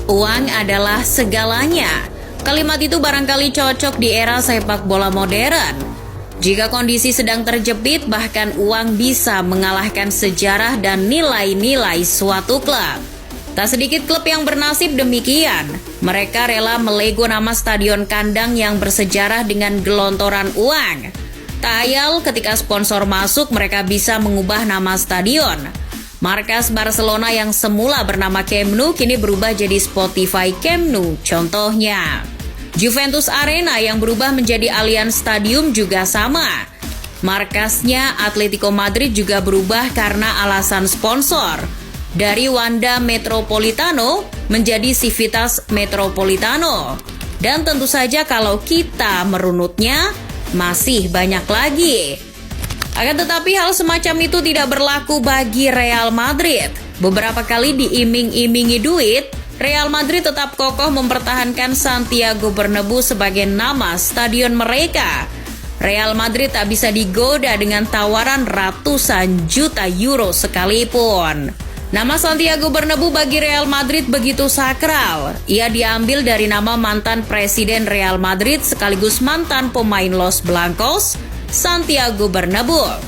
uang adalah segalanya. Kalimat itu barangkali cocok di era sepak bola modern. Jika kondisi sedang terjepit, bahkan uang bisa mengalahkan sejarah dan nilai-nilai suatu klub. Tak sedikit klub yang bernasib demikian. Mereka rela melego nama stadion kandang yang bersejarah dengan gelontoran uang. Tak ayal ketika sponsor masuk, mereka bisa mengubah nama stadion. Markas Barcelona yang semula bernama Camp Nou kini berubah jadi Spotify Camp Nou contohnya. Juventus Arena yang berubah menjadi Allianz Stadium juga sama. Markasnya Atletico Madrid juga berubah karena alasan sponsor. Dari Wanda Metropolitano menjadi Civitas Metropolitano. Dan tentu saja kalau kita merunutnya, masih banyak lagi. Akan tetapi hal semacam itu tidak berlaku bagi Real Madrid. Beberapa kali diiming-imingi duit, Real Madrid tetap kokoh mempertahankan Santiago Bernabeu sebagai nama stadion mereka. Real Madrid tak bisa digoda dengan tawaran ratusan juta euro sekalipun. Nama Santiago Bernabeu bagi Real Madrid begitu sakral. Ia diambil dari nama mantan presiden Real Madrid sekaligus mantan pemain Los Blancos, Santiago Bernabeu.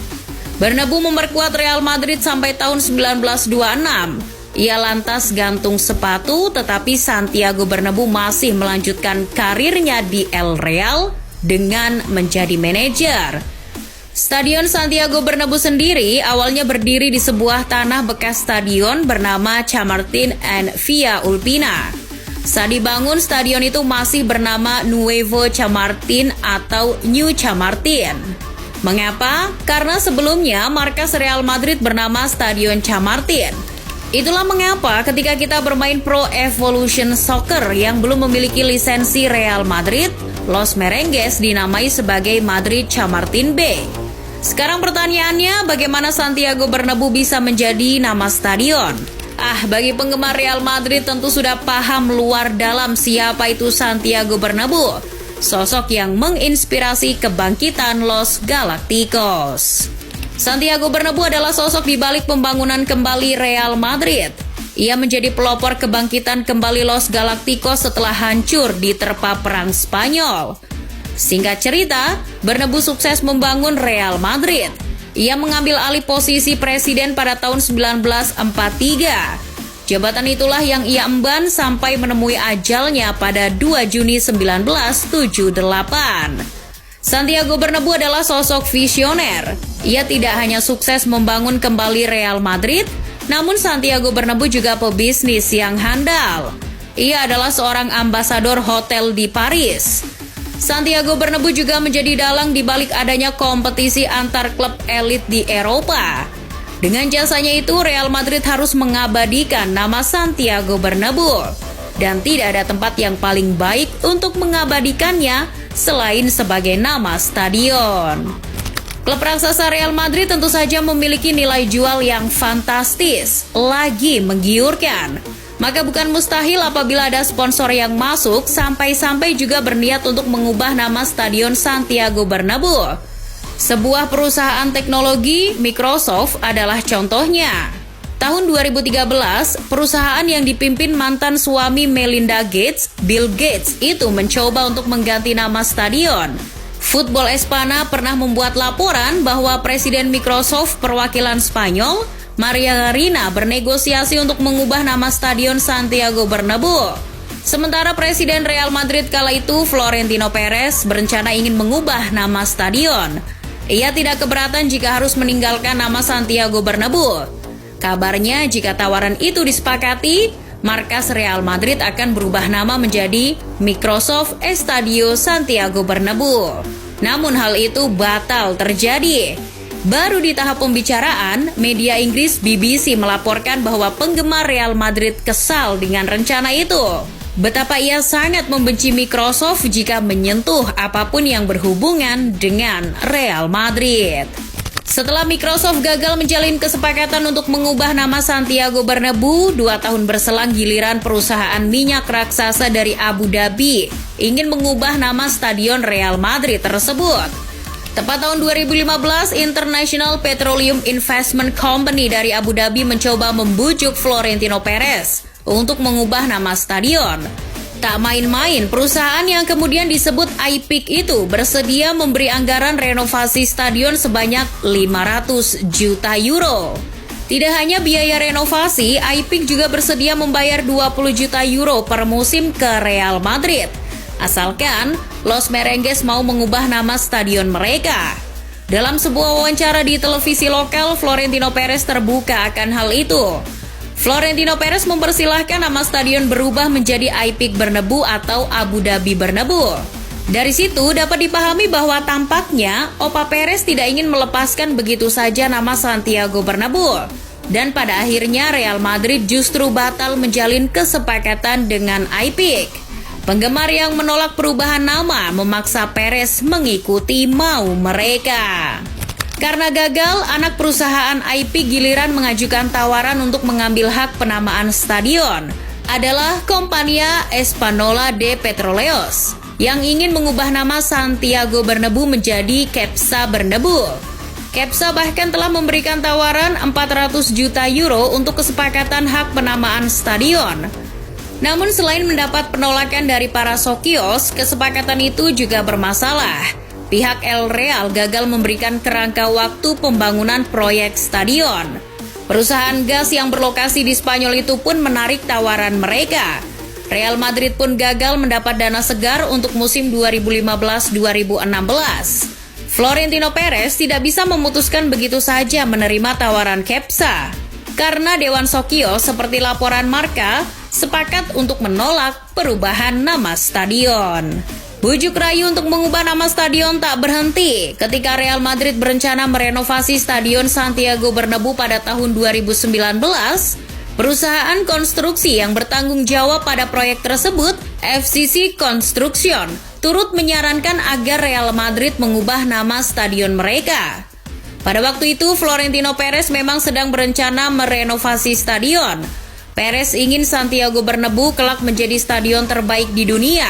Bernabeu memperkuat Real Madrid sampai tahun 1926. Ia lantas gantung sepatu, tetapi Santiago Bernabeu masih melanjutkan karirnya di El Real dengan menjadi manajer. Stadion Santiago Bernabeu sendiri awalnya berdiri di sebuah tanah bekas stadion bernama Chamartín and Via Ulpina. Saat dibangun, stadion itu masih bernama Nuevo Chamartín atau New Chamartín. Mengapa? Karena sebelumnya markas Real Madrid bernama Stadion Chamartín. Itulah mengapa ketika kita bermain Pro Evolution Soccer yang belum memiliki lisensi Real Madrid, Los Merengues dinamai sebagai Madrid Chamartín B. Sekarang pertanyaannya, bagaimana Santiago Bernabeu bisa menjadi nama stadion? Bagi penggemar Real Madrid tentu sudah paham luar dalam siapa itu Santiago Bernabeu, sosok yang menginspirasi kebangkitan Los Galacticos. Santiago Bernabeu adalah sosok di balik pembangunan kembali Real Madrid. Ia menjadi pelopor kebangkitan kembali Los Galacticos setelah hancur diterpa Perang Spanyol. Singkat cerita, Bernabeu sukses membangun Real Madrid. Ia mengambil alih posisi presiden pada tahun 1943. Jabatan itulah yang ia emban sampai menemui ajalnya pada 2 Juni 1978. Santiago Bernabeu adalah sosok visioner. Ia tidak hanya sukses membangun kembali Real Madrid, namun Santiago Bernabeu juga pebisnis yang handal. Ia adalah seorang ambasador hotel di Paris. Santiago Bernabeu juga menjadi dalang di balik adanya kompetisi antar klub elit di Eropa. Dengan jasanya itu, Real Madrid harus mengabadikan nama Santiago Bernabeu. Dan tidak ada tempat yang paling baik untuk mengabadikannya selain sebagai nama stadion. Klub raksasa Real Madrid tentu saja memiliki nilai jual yang fantastis, lagi menggiurkan. Maka bukan mustahil apabila ada sponsor yang masuk sampai-sampai juga berniat untuk mengubah nama Stadion Santiago Bernabeu. Sebuah perusahaan teknologi, Microsoft, adalah contohnya. Tahun 2013, perusahaan yang dipimpin mantan suami Melinda Gates, Bill Gates, itu mencoba untuk mengganti nama stadion. Football Espana pernah membuat laporan bahwa Presiden Microsoft perwakilan Spanyol, Maria Garina, bernegosiasi untuk mengubah nama Stadion Santiago Bernabeu. Sementara Presiden Real Madrid kala itu, Florentino Perez, berencana ingin mengubah nama stadion. Ia tidak keberatan jika harus meninggalkan nama Santiago Bernabeu. Kabarnya jika tawaran itu disepakati, markas Real Madrid akan berubah nama menjadi Microsoft Estadio Santiago Bernabeu. Namun hal itu batal terjadi. Baru di tahap pembicaraan, media Inggris BBC melaporkan bahwa penggemar Real Madrid kesal dengan rencana itu. Betapa ia sangat membenci Microsoft jika menyentuh apapun yang berhubungan dengan Real Madrid. Setelah Microsoft gagal menjalin kesepakatan untuk mengubah nama Santiago Bernabeu, 2 tahun berselang giliran perusahaan minyak raksasa dari Abu Dhabi ingin mengubah nama stadion Real Madrid tersebut. Tepat tahun 2015, International Petroleum Investment Company dari Abu Dhabi mencoba membujuk Florentino Perez untuk mengubah nama stadion. Tak main-main, perusahaan yang kemudian disebut iPic itu bersedia memberi anggaran renovasi stadion sebanyak 500 juta euro. Tidak hanya biaya renovasi, iPic juga bersedia membayar 20 juta euro per musim ke Real Madrid, asalkan Los Merengues mau mengubah nama stadion mereka. Dalam sebuah wawancara di televisi lokal, Florentino Perez terbuka akan hal itu. Florentino Perez mempersilahkan nama stadion berubah menjadi iPic Bernabeu atau Abu Dhabi Bernabeu. Dari situ dapat dipahami bahwa tampaknya Opa Perez tidak ingin melepaskan begitu saja nama Santiago Bernabeu. Dan pada akhirnya Real Madrid justru batal menjalin kesepakatan dengan iPic. Penggemar yang menolak perubahan nama memaksa Perez mengikuti mau mereka. Karena gagal, anak perusahaan iPic giliran mengajukan tawaran untuk mengambil hak penamaan stadion adalah Compañía Española de Petróleos yang ingin mengubah nama Santiago Bernabeu menjadi Cepsa Bernabeu. Cepsa bahkan telah memberikan tawaran 400 juta euro untuk kesepakatan hak penamaan stadion. Namun selain mendapat penolakan dari para socios, kesepakatan itu juga bermasalah. Pihak El Real gagal memberikan kerangka waktu pembangunan proyek stadion. Perusahaan gas yang berlokasi di Spanyol itu pun menarik tawaran mereka. Real Madrid pun gagal mendapat dana segar untuk musim 2015-2016. Florentino Perez tidak bisa memutuskan begitu saja menerima tawaran Cepsa, karena Dewan Socios seperti laporan Marca sepakat untuk menolak perubahan nama stadion. Bujuk rayu untuk mengubah nama stadion tak berhenti ketika Real Madrid berencana merenovasi Stadion Santiago Bernabeu pada tahun 2019. Perusahaan konstruksi yang bertanggung jawab pada proyek tersebut, FCC Construction, turut menyarankan agar Real Madrid mengubah nama stadion mereka. Pada waktu itu, Florentino Perez memang sedang berencana merenovasi stadion. Perez ingin Santiago Bernabeu kelak menjadi stadion terbaik di dunia,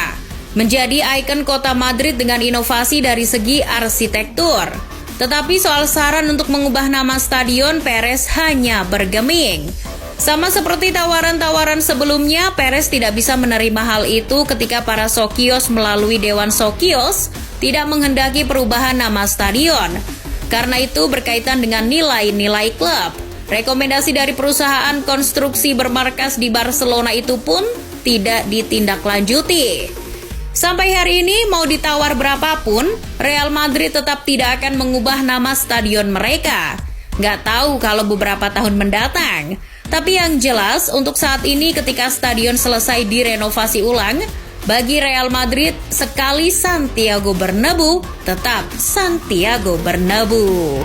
menjadi ikon kota Madrid dengan inovasi dari segi arsitektur. Tetapi soal saran untuk mengubah nama stadion, Perez hanya bergeming. Sama seperti tawaran-tawaran sebelumnya, Perez tidak bisa menerima hal itu ketika para socios melalui Dewan Socios tidak menghendaki perubahan nama stadion. Karena itu berkaitan dengan nilai-nilai klub. Rekomendasi dari perusahaan konstruksi bermarkas di Barcelona itu pun tidak ditindaklanjuti. Sampai hari ini mau ditawar berapapun, Real Madrid tetap tidak akan mengubah nama stadion mereka. Nggak tahu kalau beberapa tahun mendatang. Tapi yang jelas untuk saat ini ketika stadion selesai direnovasi ulang, bagi Real Madrid sekali Santiago Bernabeu tetap Santiago Bernabeu.